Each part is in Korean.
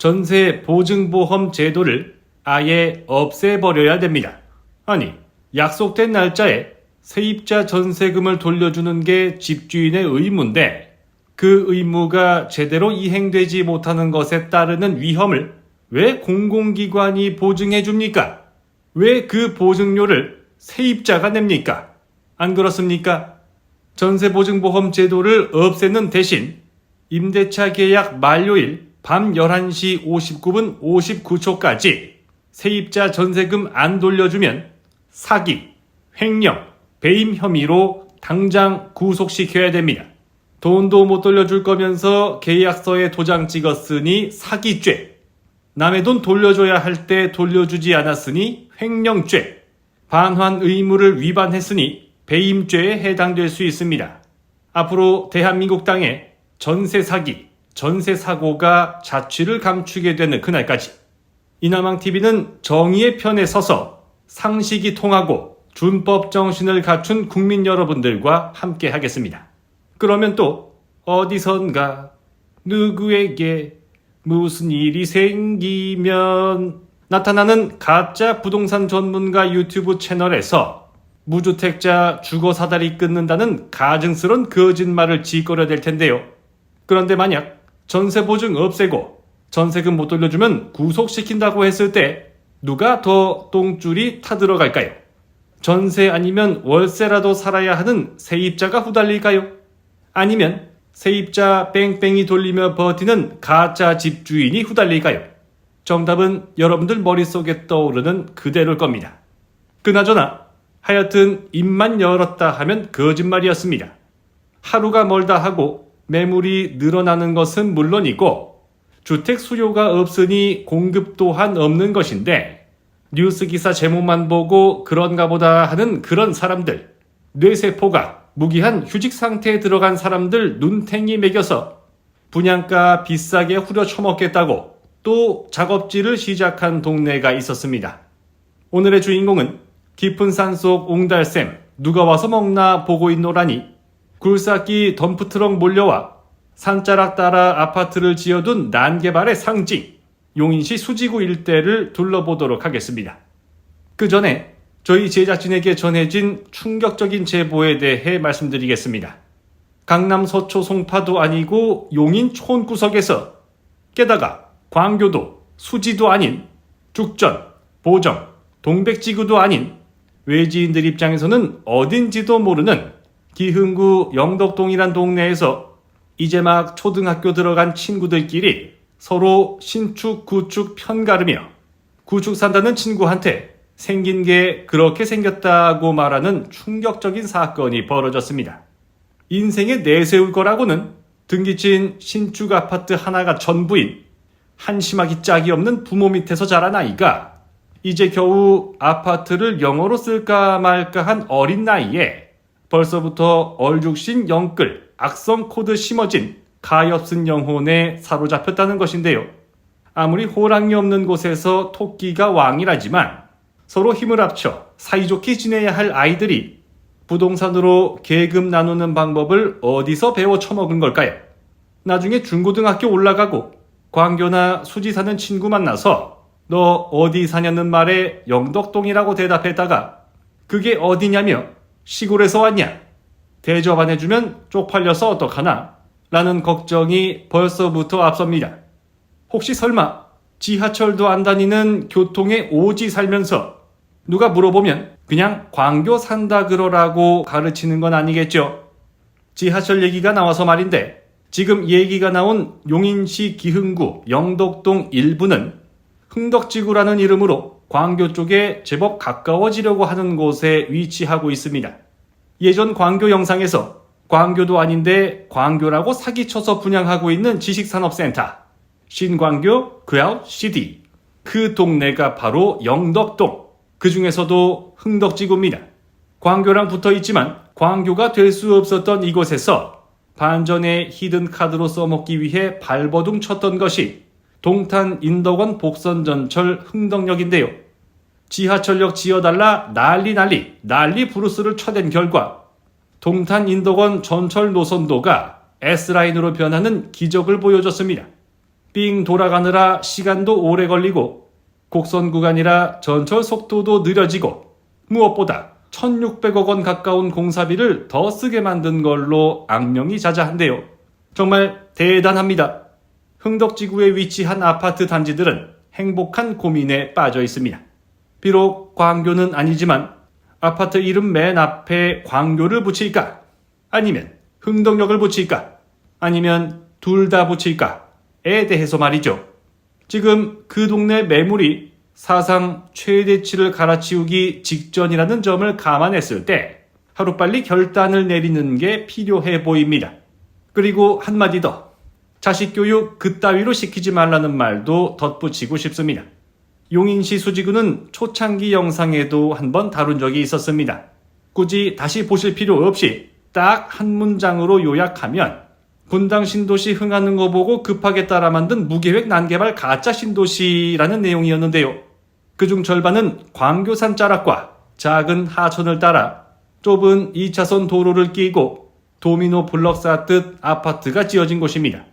전세 보증보험 제도를 아예 없애버려야 됩니다. 아니, 약속된 날짜에 세입자 전세금을 돌려주는 게 집주인의 의무인데 그 의무가 제대로 이행되지 못하는 것에 따르는 위험을 왜 공공기관이 보증해 줍니까? 왜 그 보증료를 세입자가 냅니까? 안 그렇습니까? 전세보증보험 제도를 없애는 대신 임대차 계약 만료일 밤 11시 59분 59초까지 세입자 전세금 안 돌려주면 사기, 횡령, 배임 혐의로 당장 구속시켜야 됩니다. 돈도 못 돌려줄 거면서 계약서에 도장 찍었으니 사기죄, 남의 돈 돌려줘야 할 때 돌려주지 않았으니 횡령죄, 반환 의무를 위반했으니 배임죄에 해당될 수 있습니다. 앞으로 대한민국 땅에 전세 사기, 전세 사고가 자취를 감추게 되는 그날까지 이나망TV는 정의의 편에 서서 상식이 통하고 준법 정신을 갖춘 국민 여러분들과 함께 하겠습니다. 그러면 또 어디선가 누구에게 무슨 일이 생기면 나타나는 가짜 부동산 전문가 유튜브 채널에서 무주택자 주거 사다리 끊는다는 가증스러운 거짓말을 짓거려댈 텐데요. 그런데 만약 전세 보증 없애고 전세금 못 돌려주면 구속시킨다고 했을 때 누가 더 똥줄이 타들어갈까요? 전세 아니면 월세라도 살아야 하는 세입자가 후달릴까요? 아니면 세입자 뺑뺑이 돌리며 버티는 가짜 집주인이 후달릴까요? 정답은 여러분들 머릿속에 떠오르는 그대로일 겁니다. 그나저나 하여튼 입만 열었다 하면 거짓말이었습니다. 하루가 멀다 하고 매물이 늘어나는 것은 물론이고 주택 수요가 없으니 공급 또한 없는 것인데 뉴스 기사 제목만 보고 그런가 보다 하는 그런 사람들, 뇌세포가 무기한 휴직 상태에 들어간 사람들 눈탱이 매겨서 분양가 비싸게 후려쳐먹겠다고 또 작업질을 시작한 동네가 있었습니다. 오늘의 주인공은 깊은 산속 옹달샘 누가 와서 먹나 보고 있노라니 굴삭기 덤프트럭 몰려와 산자락 따라 아파트를 지어둔 난개발의 상징 용인시 수지구 일대를 둘러보도록 하겠습니다. 그 전에 저희 제작진에게 전해진 충격적인 제보에 대해 말씀드리겠습니다. 강남 서초 송파도 아니고 용인 촌구석에서 게다가 광교도 수지도 아닌 죽전, 보정, 동백지구도 아닌 외지인들 입장에서는 어딘지도 모르는 기흥구 영덕동이란 동네에서 이제 막 초등학교 들어간 친구들끼리 서로 신축, 구축 편가르며 구축 산다는 친구한테 생긴 게 그렇게 생겼다고 말하는 충격적인 사건이 벌어졌습니다. 인생에 내세울 거라고는 등기친 신축 아파트 하나가 전부인 한심하기 짝이 없는 부모 밑에서 자란 아이가 이제 겨우 아파트를 영어로 쓸까 말까 한 어린 나이에 벌써부터 얼죽신 영끌, 악성 코드 심어진 가엾은 영혼에 사로잡혔다는 것인데요. 아무리 호랑이 없는 곳에서 토끼가 왕이라지만 서로 힘을 합쳐 사이좋게 지내야 할 아이들이 부동산으로 계급 나누는 방법을 어디서 배워 처먹은 걸까요? 나중에 중고등학교 올라가고 광교나 수지 사는 친구 만나서 너 어디 사냐는 말에 영덕동이라고 대답했다가 그게 어디냐며 시골에서 왔냐? 대접 안 해주면 쪽팔려서 어떡하나? 라는 걱정이 벌써부터 앞섭니다. 혹시 설마 지하철도 안 다니는 교통의 오지 살면서 누가 물어보면 그냥 광교 산다 그러라고 가르치는 건 아니겠죠? 지하철 얘기가 나와서 말인데 지금 얘기가 나온 용인시 기흥구 영덕동 일부는 흥덕지구라는 이름으로 광교 쪽에 제법 가까워지려고 하는 곳에 위치하고 있습니다. 예전 광교 영상에서 광교도 아닌데 광교라고 사기쳐서 분양하고 있는 지식산업센터 신광교 그아웃시티 그 동네가 바로 영덕동 그 중에서도 흥덕지구입니다. 광교랑 붙어있지만 광교가 될 수 없었던 이곳에서 반전의 히든카드로 써먹기 위해 발버둥 쳤던 것이 동탄 인덕원 복선전철 흥덕역인데요. 지하철역 지어달라 난리 브루스를 쳐댄 결과 동탄 인덕원 전철 노선도가 S라인으로 변하는 기적을 보여줬습니다. 삥 돌아가느라 시간도 오래 걸리고 곡선 구간이라 전철 속도도 느려지고 무엇보다 1,600억 원 가까운 공사비를 더 쓰게 만든 걸로 악명이 자자한데요. 정말 대단합니다. 흥덕지구에 위치한 아파트 단지들은 행복한 고민에 빠져 있습니다. 비록 광교는 아니지만 아파트 이름 맨 앞에 광교를 붙일까? 아니면 흥덕역을 붙일까? 아니면 둘 다 붙일까?에 대해서 말이죠. 지금 그 동네 매물이 사상 최대치를 갈아치우기 직전이라는 점을 감안했을 때 하루빨리 결단을 내리는 게 필요해 보입니다. 그리고 한마디 더. 자식 교육 그따위로 시키지 말라는 말도 덧붙이고 싶습니다. 용인시 수지구는 초창기 영상에도 한번 다룬 적이 있었습니다. 굳이 다시 보실 필요 없이 딱 한 문장으로 요약하면 분당 신도시 흥하는 거 보고 급하게 따라 만든 무계획 난개발 가짜 신도시라는 내용이었는데요. 그중 절반은 광교산 자락과 작은 하천을 따라 좁은 2차선 도로를 끼고 도미노 블럭 쌓듯 아파트가 지어진 곳입니다.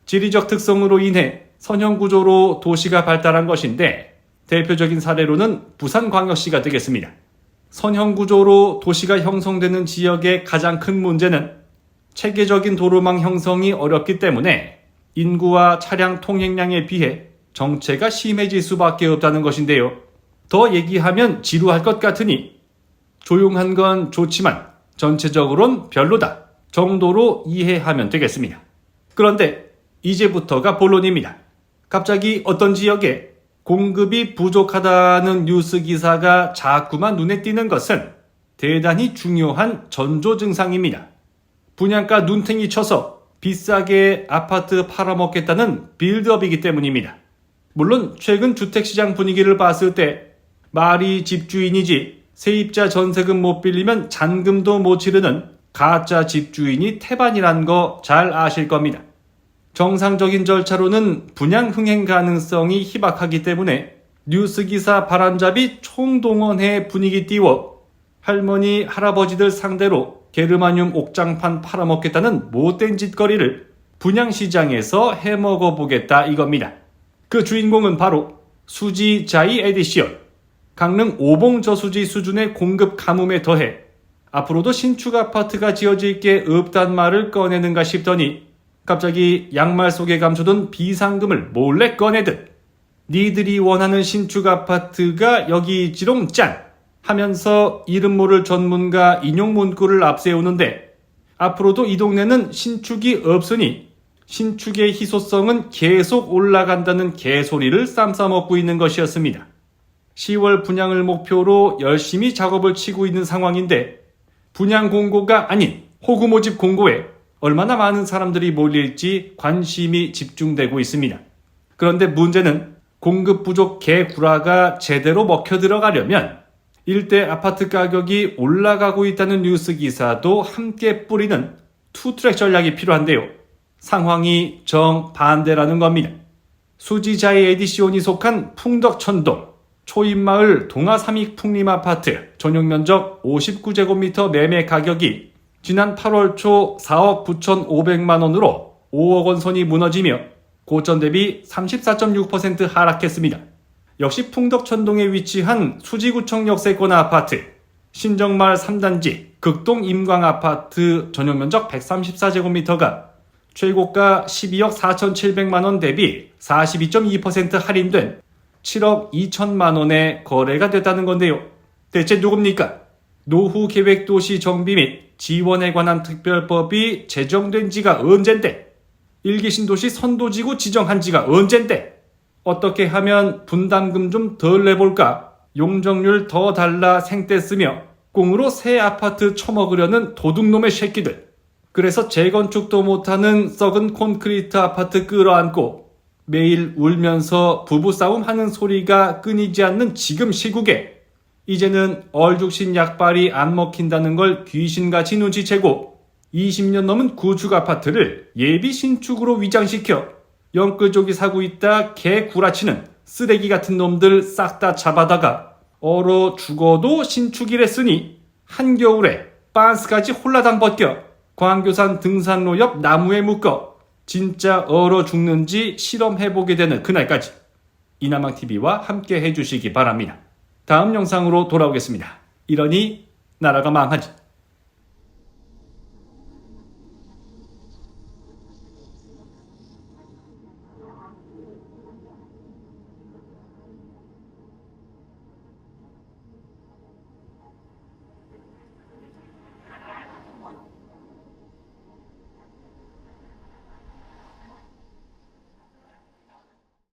지리적 특성으로 인해 선형 구조로 도시가 발달한 것인데 대표적인 사례로는 부산광역시가 되겠습니다. 선형 구조로 도시가 형성되는 지역의 가장 큰 문제는 체계적인 도로망 형성이 어렵기 때문에 인구와 차량 통행량에 비해 정체가 심해질 수밖에 없다는 것인데요. 더 얘기하면 지루할 것 같으니 조용한 건 좋지만 전체적으론 별로다 정도로 이해하면 되겠습니다. 그런데 이제부터가 본론입니다. 갑자기 어떤 지역에 공급이 부족하다는 뉴스 기사가 자꾸만 눈에 띄는 것은 대단히 중요한 전조 증상입니다. 분양가 눈탱이 쳐서 비싸게 아파트 팔아먹겠다는 빌드업이기 때문입니다. 물론 최근 주택시장 분위기를 봤을 때 말이 집주인이지 세입자 전세금 못 빌리면 잔금도 못 치르는 가짜 집주인이 태반이란 거 잘 아실 겁니다. 정상적인 절차로는 분양 흥행 가능성이 희박하기 때문에 뉴스기사 바람잡이 총동원해 분위기 띄워 할머니 할아버지들 상대로 게르마늄 옥장판 팔아먹겠다는 못된 짓거리를 분양시장에서 해먹어보겠다 이겁니다. 그 주인공은 바로 수지자이 에디션. 강릉 오봉저수지 수준의 공급 가뭄에 더해 앞으로도 신축 아파트가 지어질 게 없단 말을 꺼내는가 싶더니 갑자기 양말 속에 감춰둔 비상금을 몰래 꺼내듯 니들이 원하는 신축 아파트가 여기 있지롱 짠 하면서 이름 모를 전문가 인용 문구를 앞세우는데 앞으로도 이 동네는 신축이 없으니 신축의 희소성은 계속 올라간다는 개소리를 쌈싸먹고 있는 것이었습니다. 10월 분양을 목표로 열심히 작업을 치고 있는 상황인데 분양 공고가 아닌 호구 모집 공고에 얼마나 많은 사람들이 몰릴지 관심이 집중되고 있습니다. 그런데 문제는 공급 부족 개구라가 제대로 먹혀 들어가려면 일대 아파트 가격이 올라가고 있다는 뉴스 기사도 함께 뿌리는 투트랙 전략이 필요한데요. 상황이 정반대라는 겁니다. 수지자이 에디시온이 속한 풍덕천동 초입마을 동아삼익 풍림아파트 전용면적 59제곱미터 매매 가격이 지난 8월 초 4억 9,500만 원으로 5억 원 선이 무너지며 고점 대비 34.6% 하락했습니다. 역시 풍덕천동에 위치한 수지구청 역세권 아파트 신정마을 3단지 극동 임광아파트 전용면적 134제곱미터가 최고가 12억 4,700만 원 대비 42.2% 할인된 7억 2천만 원에 거래가 됐다는 건데요. 대체 누굽니까? 노후계획도시 정비 및 지원에 관한 특별법이 제정된 지가 언젠데? 일기신도시 선도지구 지정한 지가 언젠데? 어떻게 하면 분담금 좀 덜 내볼까? 용적률 더 달라 생떼 쓰며 꽁으로 새 아파트 처먹으려는 도둑놈의 새끼들. 그래서 재건축도 못하는 썩은 콘크리트 아파트 끌어안고 매일 울면서 부부싸움 하는 소리가 끊이지 않는 지금 시국에 이제는 얼죽신 약발이 안 먹힌다는 걸 귀신같이 눈치채고 20년 넘은 구축 아파트를 예비 신축으로 위장시켜 영끌족이 사고 있다 개구라치는 쓰레기 같은 놈들 싹 다 잡아다가 얼어 죽어도 신축이랬으니 한겨울에 빤스까지 홀라당 벗겨 광교산 등산로 옆 나무에 묶어 진짜 얼어 죽는지 실험해보게 되는 그날까지 이나망TV와 함께 해주시기 바랍니다. 다음 영상으로 돌아오겠습니다. 이러니 나라가 망하지.